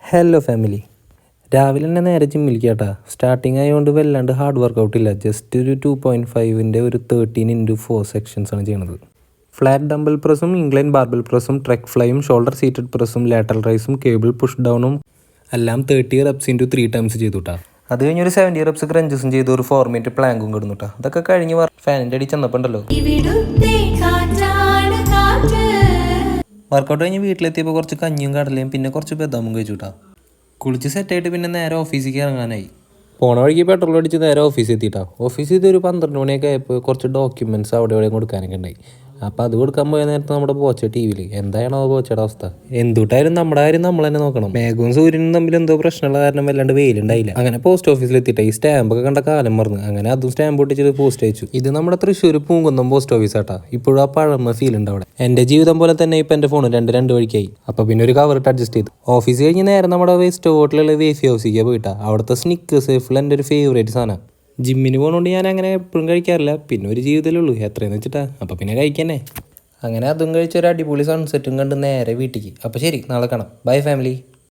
Hello family, രാവിലെ തന്നെ നേരെ ജിമ്മിലേക്ക് കേട്ടാ. സ്റ്റാർട്ടിങ് ആയതുകൊണ്ട് വല്ലാണ്ട് ഹാർഡ് വർക്കൗട്ട് ഇല്ല. ജസ്റ്റ് ഒരു 2.5ൻ്റെ ഒരു 13x4 സെക്ഷൻസ് ആണ് ചെയ്യണത്. ഫ്ലാറ്റ് ഡംബൽ പ്രസ്സും ഇംഗ്ലൈൻ ബാർബൽ പ്രസ്സും ട്രെക്ക് ഫ്ലൈയും ഷോൾഡർ സീറ്റഡ് പ്രസ്സും ലാറ്ററൽ റൈസും കേബിൾ പുഷ് ഡൗണും എല്ലാം 30 reps into 3 times ചെയ്തു കേട്ടാ. അത് കഴിഞ്ഞൊരു 70 reps ക്രഞ്ചസും ചെയ്തു, ഒരു 4 minute പ്ലാങ്കും കിടന്നു കേട്ടാ. അതൊക്കെ കഴിഞ്ഞ് ഫാനിൻ്റെ അടി ചെന്നപ്പോണ്ടല്ലോ വർക്കൗട്ട് കഴിഞ്ഞ് വീട്ടിലെത്തിയപ്പോൾ കുറച്ച് കഞ്ഞിയും കടലയും പിന്നെ കുറച്ച് ബദാമും കഴിച്ചു കേട്ടാ. കുളിച്ച് സെറ്റായിട്ട് പിന്നെ നേരെ ഓഫീസിലേക്ക് ഇറങ്ങാനായി. പോണ വഴിക്ക് പെട്രോൾ അടിച്ച് നേരെ ഓഫീസിൽ എത്തിയിട്ടാ. ഓഫീസിൽ ഇത് ഒരു 12 മണിയൊക്കെ ആയപ്പോൾ കുറച്ച് ഡോക്യുമെൻറ്റ്സ് അവിടെ എവിടെയും കൊടുക്കാനൊക്കെ ഉണ്ടായി. അപ്പോൾ അത് കൊടുക്കാൻ പോയ നേരത്തെ നമ്മുടെ പോച്ച ടി വിയിൽ എന്തായാണോ പോച്ചയുടെ അവസ്ഥ. എന്തുട്ടായാലും നമ്മുടെ കാര്യം നമ്മൾ തന്നെ നോക്കണം. മേഘവും സൂര്യനും തമ്മിൽ എന്തോ പ്രശ്നമുള്ള കാരണം വല്ലാണ്ട് വെയിലുണ്ടായില്ല. അങ്ങനെ പോസ്റ്റ് ഓഫീസിൽ എത്തിയിട്ട് ഈ സ്റ്റാമ്പൊക്കെ കണ്ട കാലം മറന്നു. അങ്ങനെ അതും സ്റ്റാമ്പ് പൊട്ടിച്ചിട്ട് പോസ്റ്റ് അയച്ചു. ഇത് നമ്മുടെ തൃശ്ശൂർ പൂങ്കുന്നം പോസ്റ്റ് ഓഫീസ് ആട്ടാ. ഇപ്പോഴും ആ പഴമ ഫീൽ ഉണ്ട് അവിടെ. എൻ്റെ ജീവിതം പോലെ തന്നെ ഇപ്പം എൻ്റെ ഫോൺ രണ്ട് വഴിക്കായി. അപ്പോൾ പിന്നെ ഒരു കവറിട്ട് അഡ്ജസ്റ്റ് ചെയ്തു. ഓഫീസ് കഴിഞ്ഞ് നേരെ നമ്മുടെ വേസ്റ്റ് ഹോട്ടലിലുള്ള വേഫി ഹൗസിലേക്ക് പോയിട്ടാ. അവിടുത്തെ സ്നിക്കേഴ്സ് ഫുൾ എൻ്റെ ഒരു ഫേവറേറ്റ് സാധനം. ജിമ്മിന് പോകുന്നതുകൊണ്ട് ഞാൻ അങ്ങനെ എപ്പോഴും കഴിക്കാറില്ല. പിന്നെ ഒരു ജീവിതമല്ലേ ഉള്ളൂ, എത്രയെന്ന് വെച്ചിട്ടാ. അപ്പോൾ പിന്നെ കഴിക്കന്നെ. അങ്ങനെ അതും കഴിച്ചൊരു അടിപൊളി സൺസെറ്റും കണ്ട് നേരെ വീട്ടിലേക്ക്. അപ്പോൾ ശരി, നാളെ കാണാം. Bye family.